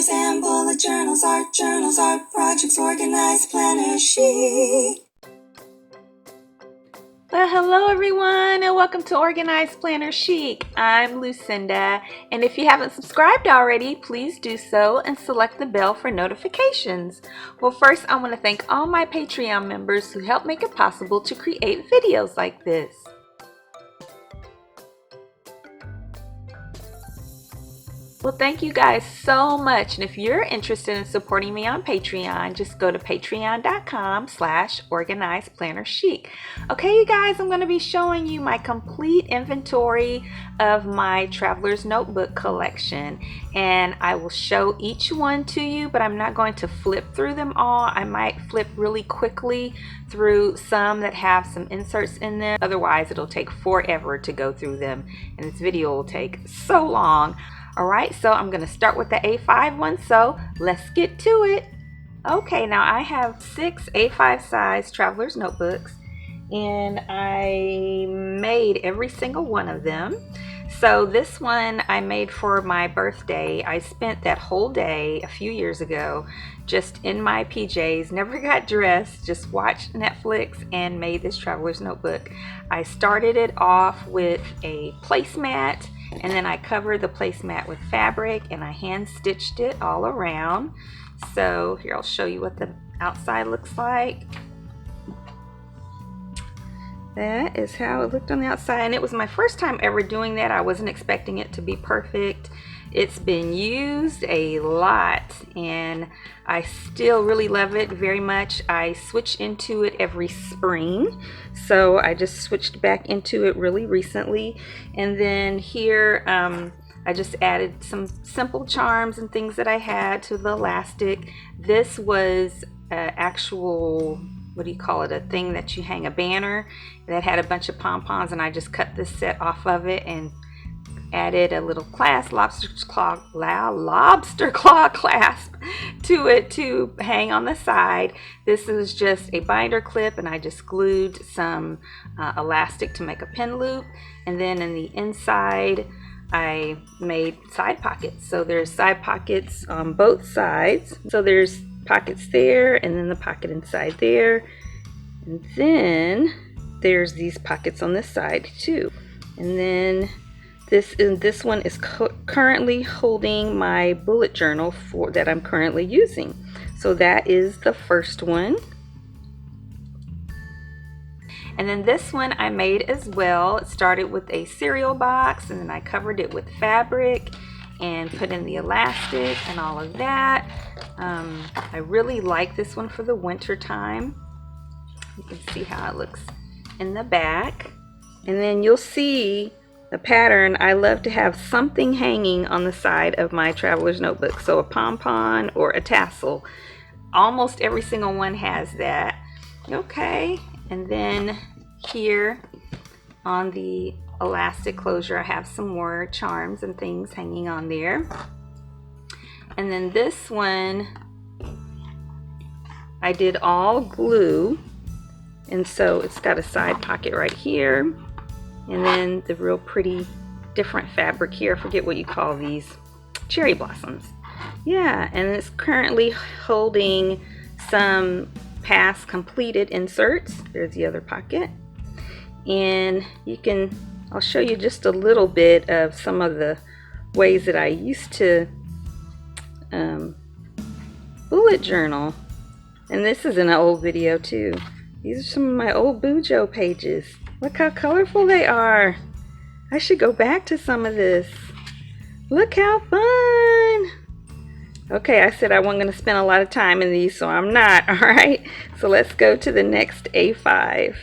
planners and bullet journals, art projects, organized planner chic. Well, hello everyone and welcome to Organized Planner Chic. I'm Lucinda, and if you haven't subscribed already, please do so and select the bell for notifications. Well, first I want to thank all my Patreon members who help make it possible to create videos like this. Well, thank you guys so much, and if you're interested in supporting me on Patreon, just go to patreon.com/organizedplannerchic. Okay, you guys, I'm going to be showing you my complete inventory of my Traveler's Notebook collection, and I will show each one to you, but I'm not going to flip through them all. I might flip really quickly through some that have some inserts in them. Otherwise, it'll take forever to go through them, and this video will take so long. Alright, so I'm going to start with the A5 one, so let's get to it. Okay, now I have 6 A5 size Traveler's Notebooks, and I made every single one of them. So this one I made for my birthday. I spent that whole day a few years ago just in my PJs, never got dressed, just watched Netflix and made this Traveler's Notebook. I started it off with a placemat, and then I covered the placemat with fabric and I hand stitched it all around. So here, I'll show you what the outside looks like. That is how it looked on the outside, and it was my first time ever doing that. I wasn't expecting it to be perfect. It's been used a lot and I still really love it very much. I switch into it every spring, so I just switched back into it really recently. And then here I just added some simple charms and things that I had to the elastic. This was actual, what do you call it, a thing that you hang a banner that had a bunch of pom-poms, and I just cut this set off of it and added a little clasp, lobster claw clasp to it to hang on the side. This is just a binder clip, and I just glued some elastic to make a pin loop, and then in the inside I made side pockets. So there's side pockets on both sides. So there's pockets there, and then the pocket inside there, and then there's these pockets on this side too. And then this one is currently holding my bullet journal that I'm currently using. So that is the first one. And then this one I made as well. It started with a cereal box, and then I covered it with fabric and put in the elastic and all of that. I really like this one for the winter time. You can see how it looks in the back. And then you'll see the pattern. I love to have something hanging on the side of my Traveler's Notebook. So a pom-pom or a tassel. Almost every single one has that. Okay, and then here on the elastic closure I have some more charms and things hanging on there. And then this one I did all glue, and so it's got a side pocket right here, and then the real pretty different fabric here. I forget what you call these, cherry blossoms. Yeah, and it's currently holding some past completed inserts. There's the other pocket, and I'll show you just a little bit of some of the ways that I used to bullet journal. And this is an old video too. These are some of my old Bujo pages. Look how colorful they are. I should go back to some of this. Look how fun. Okay, I said I wasn't going to spend a lot of time in these, so I'm not. Alright, so let's go to the next A5.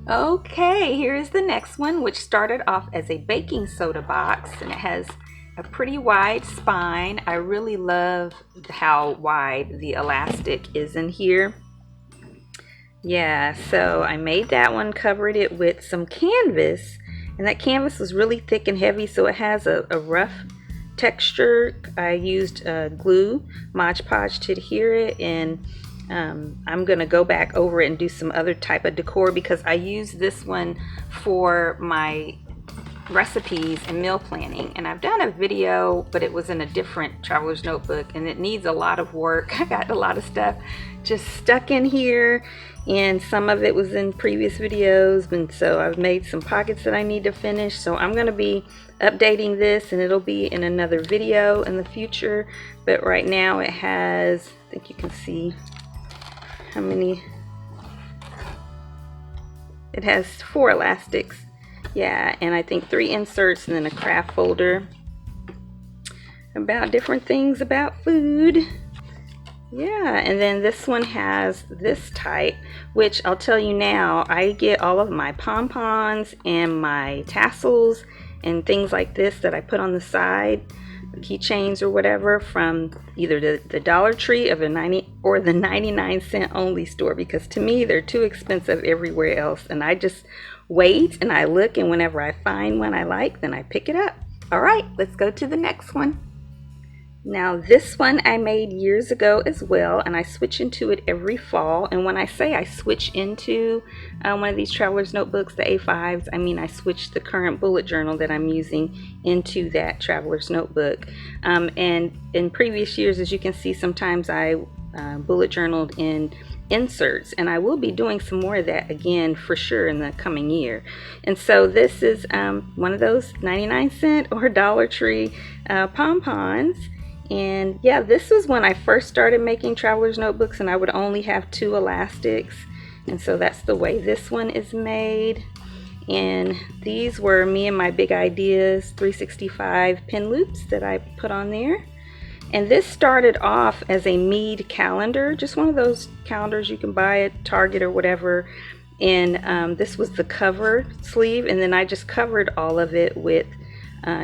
Okay, here's the next one, which started off as a baking soda box, and it has a pretty wide spine. I really love how wide the elastic is in here. Yeah, so I made that one, covered it with some canvas, and that canvas was really thick and heavy, so it has a rough texture. I used glue, Mod Podge, to adhere it, and I'm gonna go back over it and do some other type of decor, because I use this one for my recipes and meal planning, and I've done a video, but it was in a different traveler's notebook, and it needs a lot of work. I got a lot of stuff just stuck in here, and some of it was in previous videos, and so I've made some pockets that I need to finish. So I'm going to be updating this, and it'll be in another video in the future. But right now it has, I think you can see how many, it has 4 elastics. Yeah, and I think 3 inserts and then a craft folder about different things about food. Yeah, and then this one has this type, which I'll tell you now, I get all of my pom-poms and my tassels and things like this that I put on the side, keychains or whatever, from either the Dollar Tree or the 99-cent only store, because to me they're too expensive everywhere else, and I just wait and I look, and whenever I find one I like, then I pick it up. All right, let's go to the next one. Now this one I made years ago as well, and I switch into it every fall. And when I say I switch into one of these traveler's notebooks, the A5s, I mean I switch the current bullet journal that I'm using into that traveler's notebook. And in previous years, as you can see, sometimes I bullet journaled in inserts, and I will be doing some more of that again for sure in the coming year. And so this is one of those 99-cent or Dollar Tree pom-poms. And yeah, this was when I first started making traveler's notebooks, and I would only have 2 elastics, and so that's the way this one is made. And these were me and my big ideas 365 pin loops that I put on there. And this started off as a Mead calendar, just one of those calendars you can buy at Target or whatever. And this was the cover sleeve, and then I just covered all of it with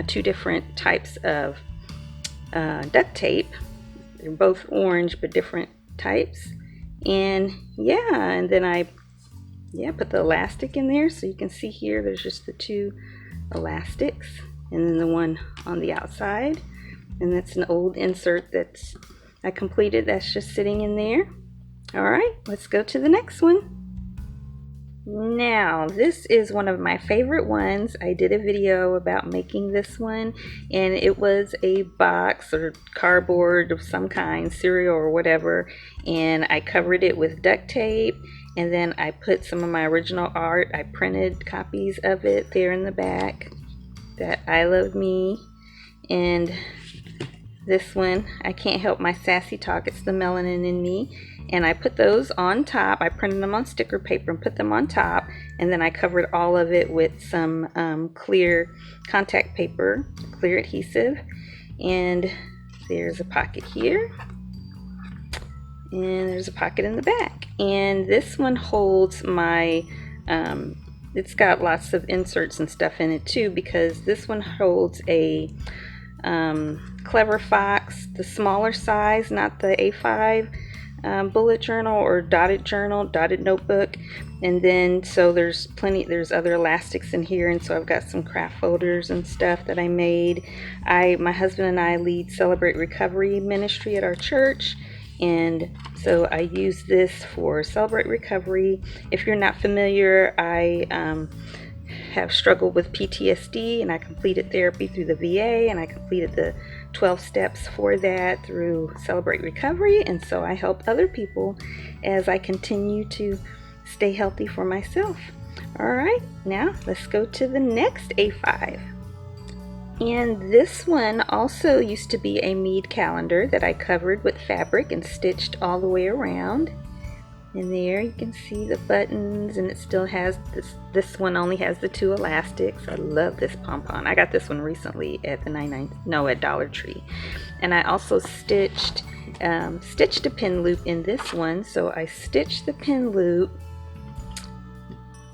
2 different types of duct tape. They're both orange but different types. And yeah, and then I put the elastic in there, so you can see here there's just the 2 elastics, and then the one on the outside. And that's an old insert that's I completed, that's just sitting in there. All right, let's go to the next one. Now this is one of my favorite ones. I did a video about making this one, and it was a box or cardboard of some kind, cereal or whatever, and I covered it with duct tape, and then I put some of my original art. I printed copies of it there in the back, that I Love Me. And this one, I Can't Help My Sassy Talk, it's the melanin in me. And I put those on top. I printed them on sticker paper and put them on top, and then I covered all of it with some clear contact paper, clear adhesive. And there's a pocket here, and there's a pocket in the back. And this one holds my it's got lots of inserts and stuff in it too, because this one holds a Clever Fox, the smaller size, not the A5 bullet journal or dotted notebook. And then so there's other elastics in here, and so I've got some craft folders and stuff that I made. My husband and I lead Celebrate Recovery ministry at our church, and so I use this for Celebrate Recovery. If you're not familiar, I have struggled with PTSD, and I completed therapy through the VA, and I completed the 12 steps for that through Celebrate Recovery, and so I help other people as I continue to stay healthy for myself. All right, now let's go to the next A5. And this one also used to be a Mead calendar that I covered with fabric and stitched all the way around. And there you can see the buttons, and it still has this one only has the 2 elastics. I love this pom-pom. I got this one recently at at Dollar Tree. And I also stitched a pin loop in this one. So I stitched the pin loop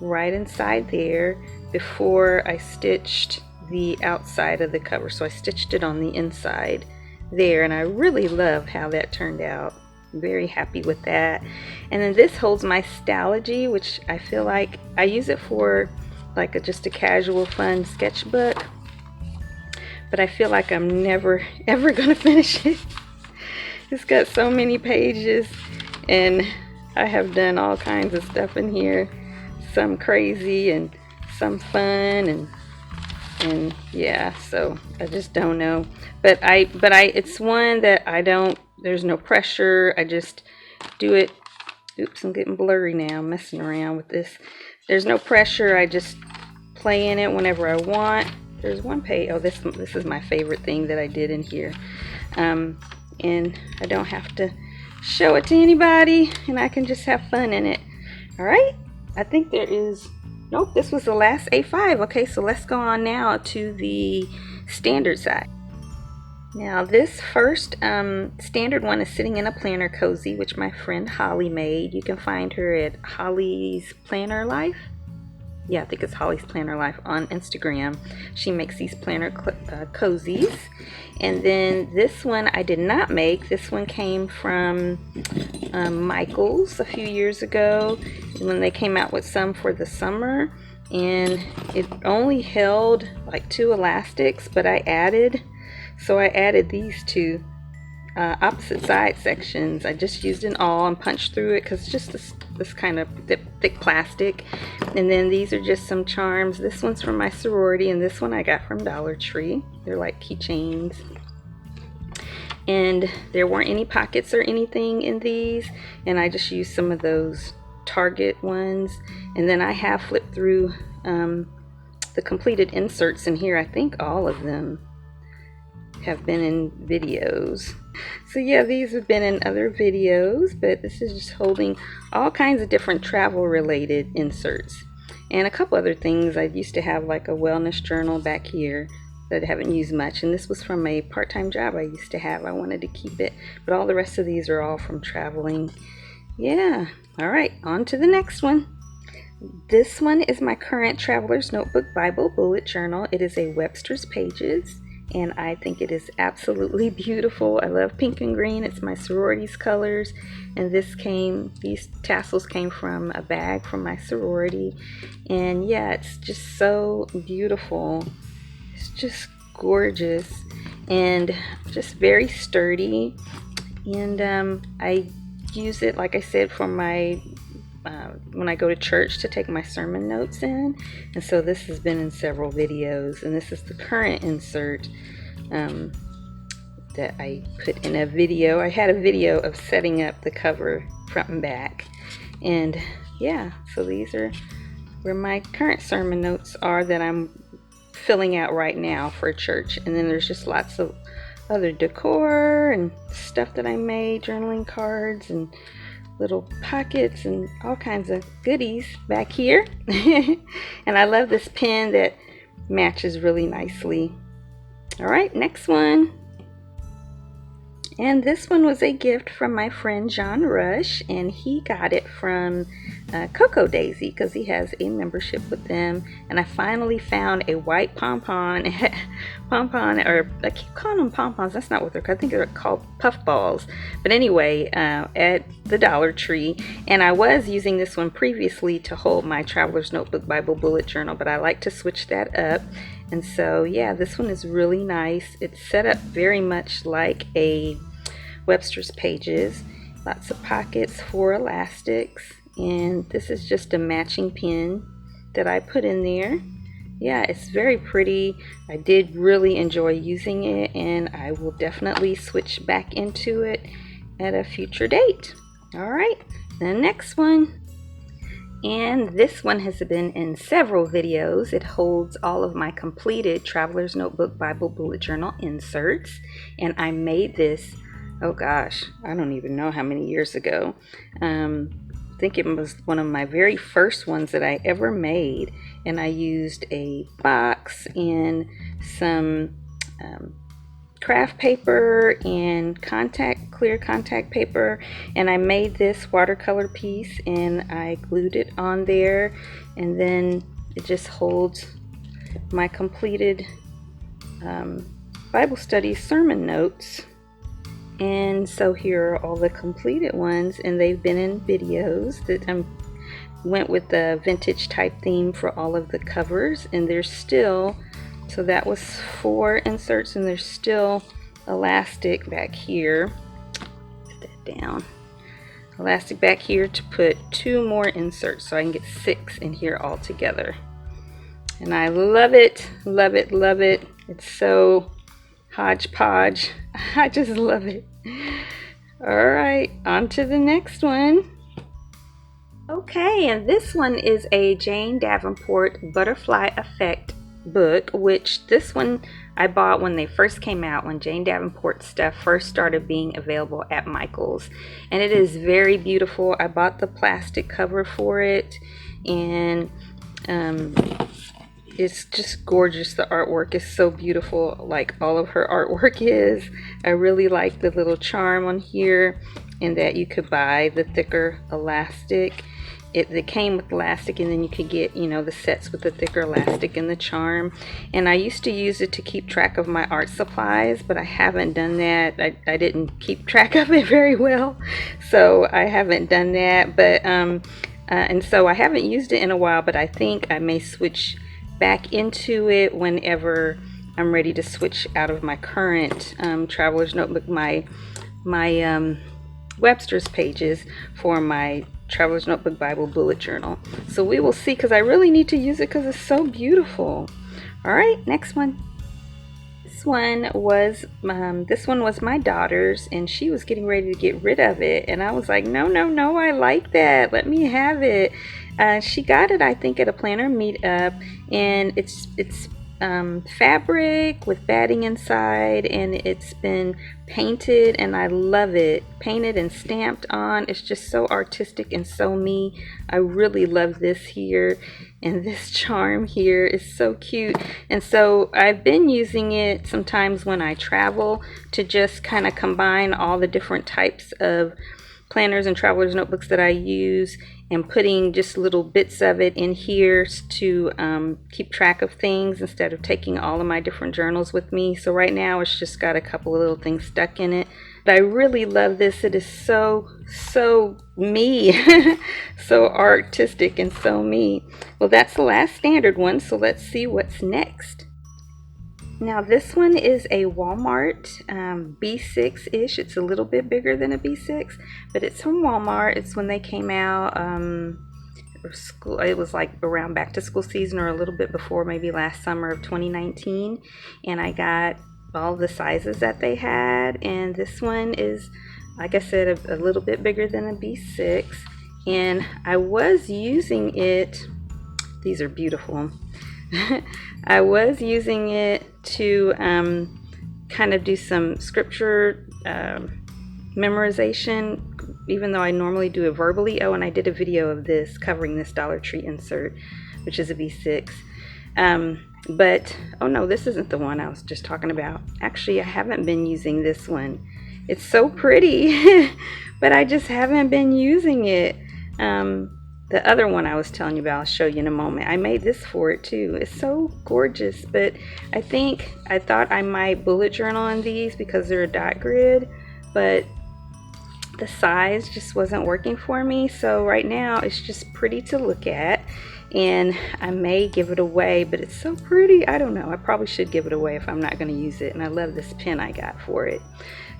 right inside there before I stitched the outside of the cover. So I stitched it on the inside there, and I really love how that turned out. Very happy with that. And then this holds my Stalogy, which I feel like I use it for like just a casual fun sketchbook, but I feel like I'm never ever gonna finish it. It's got so many pages, and I have done all kinds of stuff in here, some crazy and some fun, and And yeah, so I just don't know, but it's one that I don't, there's no pressure. I just do it. Oops, I'm getting blurry now. I'm messing around with this. There's no pressure. I just play in it whenever I want. There's one page. Oh, this is my favorite thing that I did in here, and I don't have to show it to anybody, and I can just have fun in it. All right, I think there is, nope, this was the last A5. Okay, so let's go on now to the standard side. Now this first standard one is sitting in a planner cozy, which my friend Holly made. You can find her at Holly's Planner Life. Yeah, I think it's Holly's Planner Life on Instagram. She makes these planner cozies. And then this one I did not make. This one came from Michael's a few years ago when they came out with some for the summer. And it only held like 2 elastics, but I added these 2 opposite side sections. I just used an awl and punched through it because it's just this kind of thick plastic. And then these are just some charms. This one's from my sorority, and this one I got from Dollar Tree. They're like keychains. And there weren't any pockets or anything in these, and I just used some of those Target ones. And then I have flipped through the completed inserts in here. I think all of them have been in videos. So yeah, these have been in other videos, but this is just holding all kinds of different travel related inserts and a couple other things. I used to have like a wellness journal back here that I haven't used much, and this was from a part-time job I used to have. I wanted to keep it, but all the rest of these are all from traveling. Yeah, all right, on to the next one. This one is my current Traveler's Notebook Bible Bullet Journal. It is a Webster's Pages, and I think it is absolutely beautiful. I love pink and green. It's my sorority's colors, and these tassels came from a bag from my sorority. And yeah, it's just so beautiful. It's just gorgeous and just very sturdy. And I use it, like I said, for my when I go to church to take my sermon notes in. And so this has been in several videos, and this is the current insert that I put in a video. I had a video of setting up the cover front and back, and yeah, so these are where my current sermon notes are that I'm filling out right now for church. And then there's just lots of other decor and stuff that I made, journaling cards and little pockets and all kinds of goodies back here. And I love this pen that matches really nicely. All right, next one. And this one was a gift from my friend John Rush, and he got it from Cocoa Daisy because he has a membership with them. And I finally found a white pom-pom, or I keep calling them pom-poms. That's not what they're called. I think they're called puff balls. But anyway, at the Dollar Tree. And I was using this one previously to hold my Traveler's Notebook Bible Bullet Journal, but I like to switch that up. And so yeah, this one is really nice. It's set up very much like a Webster's Pages. Lots of pockets, 4 elastics, and this is just a matching pin that I put in there. Yeah, it's very pretty. I did really enjoy using it, and I will definitely switch back into it at a future date. All right, the next one. And this one has been in several videos. It holds all of my completed Traveler's Notebook Bible Bullet Journal inserts. And I made this, oh gosh, I don't even know how many years ago. I think it was one of my very first ones that I ever made. And I used a box and some craft paper and clear contact paper, and I made this watercolor piece and I glued it on there, and then it just holds my completed Bible study sermon notes. And so here are all the completed ones, and they've been in videos that I went with the vintage type theme for all of the covers. And there's still, so that was 4 inserts, and there's still elastic back here. Put that down. Elastic back here to put 2 more inserts, so I can get 6 in here all together. And I love it, love it, love it. It's so hodgepodge. I just love it. All right, on to the next one. Okay, and this one is a Jane Davenport Butterfly Effect book, which this one I bought when they first came out, when Jane Davenport stuff first started being available at Michael's. And it is very beautiful. I bought the plastic cover for it, and it's just gorgeous. The artwork is so beautiful, like all of her artwork is. I really like the little charm on here, and that you could buy the thicker elastic. It came with elastic, and then you could get, you know, the sets with the thicker elastic and the charm. And I used to use it to keep track of my art supplies, but I haven't done that. I didn't keep track of it very well, so I haven't done that. But and so I haven't used it in a while, but I think I may switch back into it whenever I'm ready to switch out of my current Traveler's Notebook, my Webster's pages, for my Traveler's Notebook Bible bullet journal. So we will see, because I really need to use it because it's so beautiful. All right, next one. This one was my daughter's, and she was getting ready to get rid of it, and I was like, no, no, no, I like that, let me have it. She got it, I think, at a planner meetup, and it's fabric with batting inside, and it's been painted, and I love it. Painted and stamped on. It's just so artistic and so me. I really love this here, and this charm here is so cute. And so I've been using it sometimes when I travel to just kind of combine all the different types of planners and traveler's notebooks that I use, and putting just little bits of it in here to keep track of things instead of taking all of my different journals with me. So right now it's just got a couple of little things stuck in it. But I really love this. It is so me. So artistic and so me. Well, that's the last standard one, so let's see what's next. Now this one is a Walmart B6-ish. It's a little bit bigger than a B6, but it's from Walmart. It's when they came out. It was like around back to school season, or a little bit before, maybe last summer of 2019. And I got all the sizes that they had. And this one is, like I said, a little bit bigger than a B6. And I was using it. These are beautiful. I was using it to kind of do some scripture memorization, even though I normally do it verbally. Oh, and I did a video of this covering this Dollar Tree insert, which is a B6. But, oh no, this isn't the one I was just talking about. Actually, I haven't been using this one. It's so pretty, but I just haven't been using it. The other one I was telling you about, I'll show you in a moment. I made this for it too. It's so gorgeous, but I thought I might bullet journal in these because they're a dot grid, but the size just wasn't working for me. So right now it's just pretty to look at, and I may give it away, but it's so pretty. I don't know. I probably should give it away if I'm not going to use it, and I love this pen I got for it.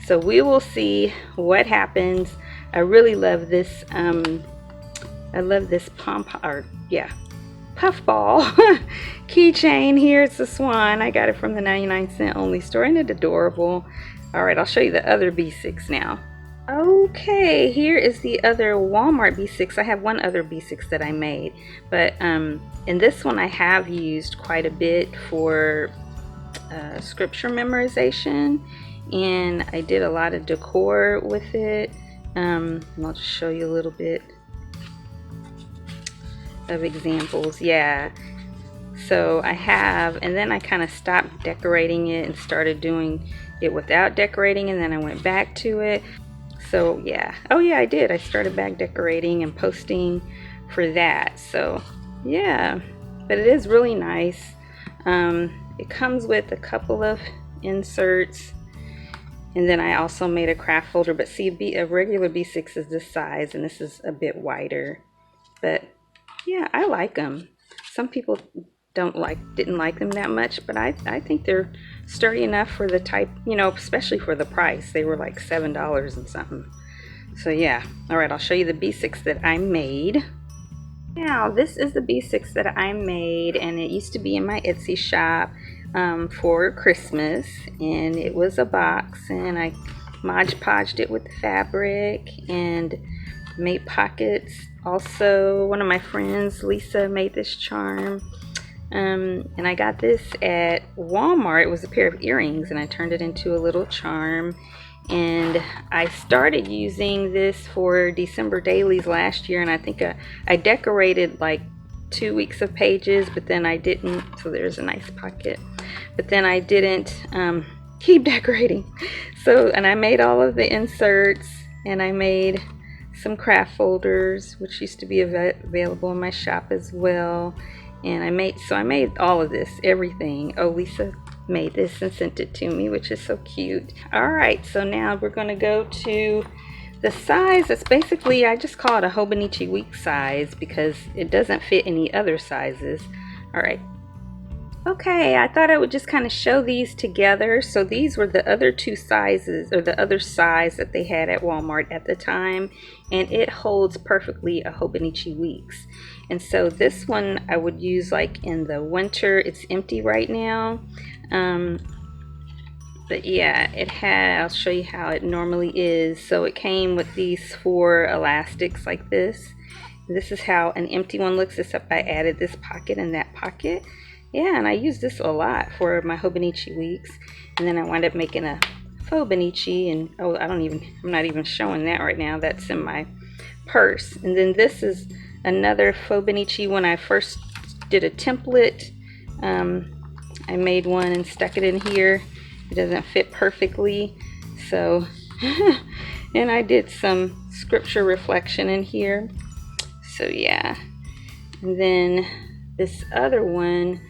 So we will see what happens. I really love this puffball keychain here. It's a swan. I got it from the 99-cent only store, and it's adorable. All right, I'll show you the other B6 now. Okay, here is the other Walmart B6. I have one other B6 that I made, but in this one I have used quite a bit for scripture memorization, and I did a lot of decor with it. And I'll just show you a little bit of examples. Yeah, so I have, and then I kind of stopped decorating it and started doing it without decorating, and then I went back to it. So yeah, oh yeah, I did. I started back decorating and posting for that. So yeah, but it is really nice. It comes with a couple of inserts, and then I also made a craft folder. But see, a regular B6 is this size, and this is a bit wider. But yeah, I like them. Some people didn't like them that much, but I think they're sturdy enough for the type, you know, especially for the price. They were like $7 and something. So yeah. All right, I'll show you the B6 that I made. Now this is the B6 that I made, and it used to be in my Etsy shop for Christmas, and it was a box, and I Mod Podged it with the fabric and made pockets. Also, one of my friends, Lisa, made this charm. And I got this at Walmart. It was a pair of earrings, and I turned it into a little charm. And I started using this for December dailies last year, and I think I decorated like 2 weeks of pages, but then I didn't. So there's a nice pocket, but then I didn't keep decorating. So, and I made all of the inserts, and I made some craft folders, which used to be available in my shop as well. And I made all of this, everything. Oh, Lisa made this and sent it to me, which is so cute. All right, so now we're going to go to the size. It's basically, I just call it a Hobonichi Weeks size because it doesn't fit any other sizes. All right. Okay, I thought I would just kind of show these together. So these were the other two sizes, or the other size that they had at Walmart at the time, and it holds perfectly a Hobonichi Weeks. And so this one I would use like in the winter. It's empty right now. But yeah, I'll show you how it normally is. So it came with these 4 elastics like this. This is how an empty one looks, except I added this pocket and that pocket. Yeah, and I use this a lot for my Hobonichi Weeks. And then I wound up making a Fauxbonichi, and oh, I'm not even showing that right now. That's in my purse. And then this is another Fauxbonichi. When I first did a template, I made one and stuck it in here. It doesn't fit perfectly, so and I did some scripture reflection in here. So yeah. And then this other one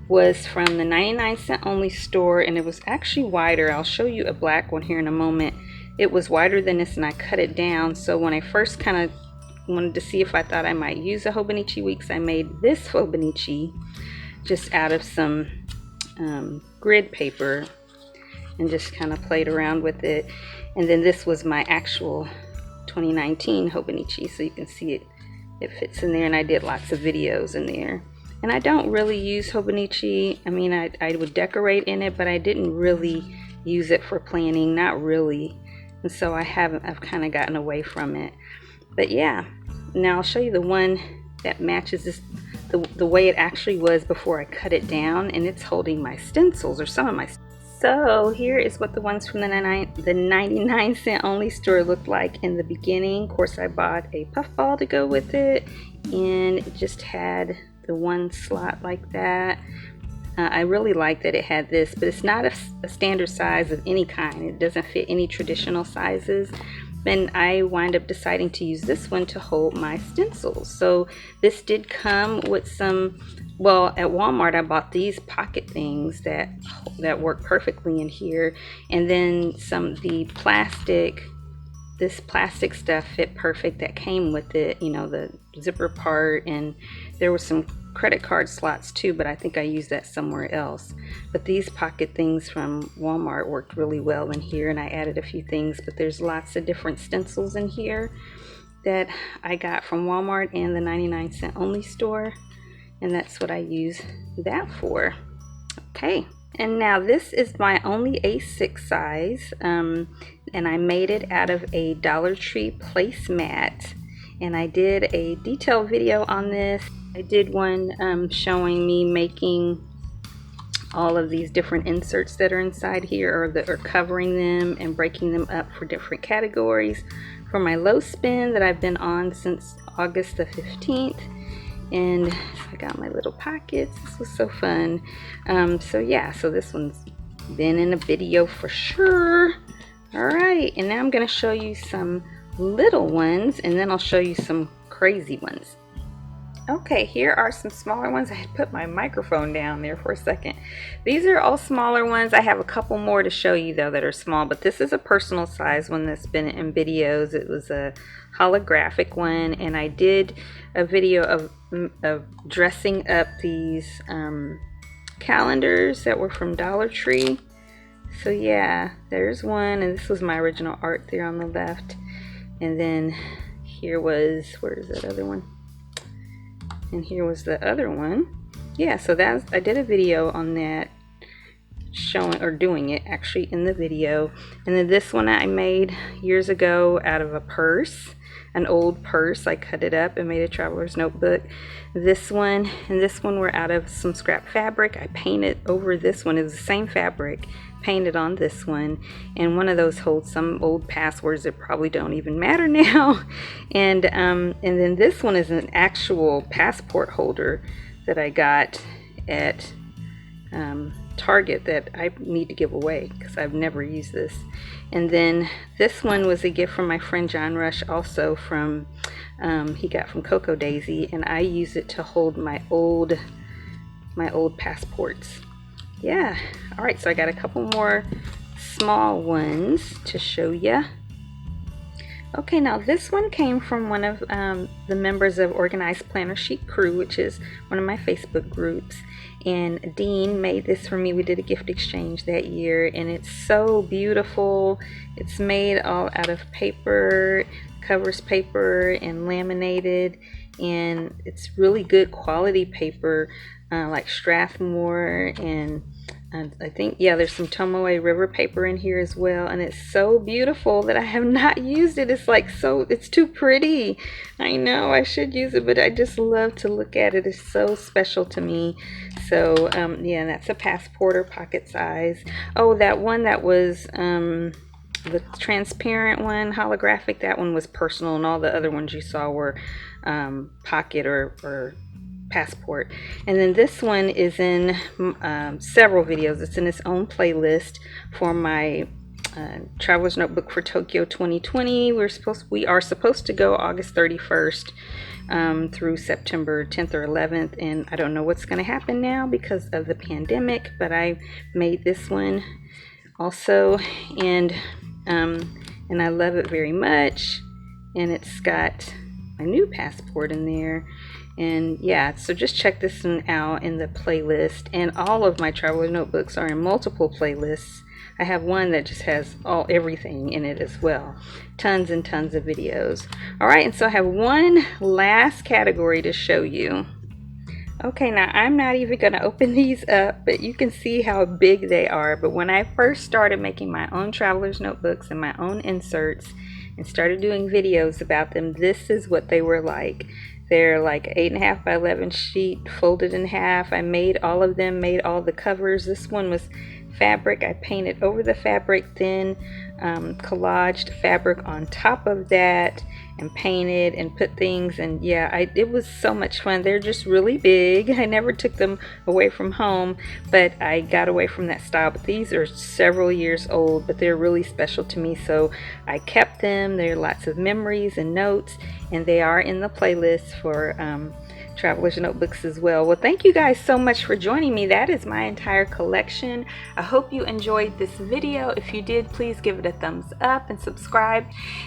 was from the 99-cent only store, and it was actually wider. I'll show you a black one here in a moment. It was wider than this, and I cut it down. So when I first kind of wanted to see if I thought I might use a Hobonichi Weeks, I made this Fauxbonichi just out of some grid paper and just kind of played around with it. And then this was my actual 2019 Hobonichi, so you can see it fits in there, and I did lots of videos in there. And I don't really use Hobonichi. I mean, I would decorate in it, but I didn't really use it for planning, not really. And so I've kind of gotten away from it. But yeah, now I'll show you the one that matches this, the way it actually was before I cut it down, and it's holding my stencils, or some of my stencils. So here is what the ones from the 99-cent only store looked like in the beginning. Of course, I bought a puffball to go with it, and it just had the one slot like that. I really like that it had this, but it's not a standard size of any kind. It doesn't fit any traditional sizes. And I wind up deciding to use this one to hold my stencils. So this did come with some, well, at Walmart I bought these pocket things that work perfectly in here, and then this plastic stuff fit perfect that came with it, you know, the zipper part, and there were some credit card slots too, but I think I used that somewhere else. But these pocket things from Walmart worked really well in here, and I added a few things, but there's lots of different stencils in here that I got from Walmart and the 99-cent only store, and that's what I use that for. Okay, and now this is my only A6 size, and I made it out of a Dollar Tree placemat, and I did a detailed video on this. I did one showing me making all of these different inserts that are inside here, or covering them and breaking them up for different categories for my low spin that I've been on since August the 15th. And I got my little pockets. This was so fun. So yeah, so this one's been in a video for sure. All right, and now I'm going to show you some little ones, and then I'll show you some crazy ones. Okay, here are some smaller ones. I had put my microphone down there for a second. These are all smaller ones. I have a couple more to show you though that are small, but this is a personal size one that's been in videos. It was a holographic one, and I did a video of dressing up these calendars that were from Dollar Tree. So yeah, there's one, and this was my original art there on the left. And then here was, where's that other one? And here was the other one. Yeah, so that's, I did a video on that, showing or doing it actually in the video. And then this one I made years ago out of a purse, an old purse. I cut it up and made a traveler's notebook. This one and this one were out of some scrap fabric. I painted over this one. It was the same fabric, painted on this one, and one of those holds some old passwords that probably don't even matter now. And then this one is an actual passport holder that I got at Target that I need to give away because I've never used this. And then this one was a gift from my friend John Rush, also from he got from Cocoa Daisy, and I use it to hold my old passports. Yeah. All right, so I got a couple more small ones to show you. Okay, now this one came from one of the members of Organized Planner Chic Crew, which is one of my Facebook groups. And Dean made this for me. We did a gift exchange that year, and it's so beautiful. It's made all out of paper, covers paper and laminated, and it's really good quality paper, like Strathmore, and I think, yeah, there's some Tomoe River paper in here as well, and it's so beautiful that I have not used it. It's like it's too pretty. I know I should use it, but I just love to look at it. It's so special to me. So yeah, that's a passport or pocket size. Oh, that one that was the transparent one, holographic, that one was personal, and all the other ones you saw were pocket or passport. And then this one is in several videos. It's in its own playlist for my Traveler's Notebook for Tokyo 2020. We are supposed to go August 31st through September 10th or 11th, and I don't know what's going to happen now because of the pandemic, but I made this one also, and I love it very much. And it's got my new passport in there. And yeah, so just check this one out in the playlist. And all of my traveler notebooks are in multiple playlists. I have one that just has everything in it as well. Tons and tons of videos. All right, and so I have one last category to show you. Okay, now I'm not even going to open these up, but you can see how big they are. But when I first started making my own traveler's notebooks and my own inserts and started doing videos about them, this is what they were like. They're like 8.5 by 11 sheet, folded in half. I made all of them, made all the covers. This one was fabric. I painted over the fabric, then collaged fabric on top of that, and painted and put things. And yeah, it was so much fun. They're just really big. I never took them away from home, but I got away from that style. But these are several years old, but they're really special to me, so I kept them. There are lots of memories and notes, and they are in the playlist for Traveler's Notebooks as well. Well, thank you guys so much for joining me. That is my entire collection. I hope you enjoyed this video. If you did, please give it a thumbs up and subscribe.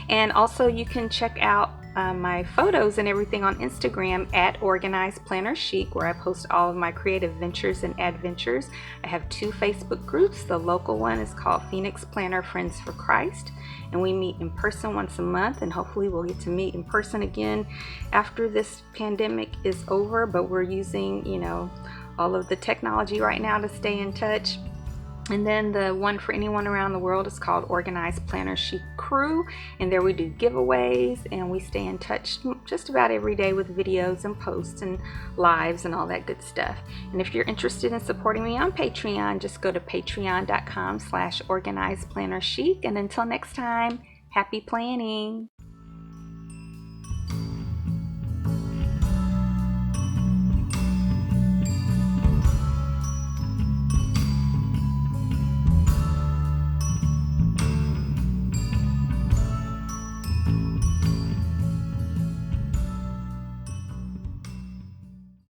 And also you can check out my photos and everything on Instagram at Organized Planner Chic, where I post all of my creative ventures and adventures. I have 2 Facebook groups. The local one is called Phoenix Planner Friends for Christ, and we meet in person once a month, and hopefully we'll get to meet in person again after this pandemic is over. But we're using, you know, all of the technology right now to stay in touch. And then the one for anyone around the world is called Organized Planner Chic Crew, and there we do giveaways, and we stay in touch just about every day with videos and posts and lives and all that good stuff. And if you're interested in supporting me on Patreon, just go to patreon.com/organizedplannerchic. And until next time, happy planning.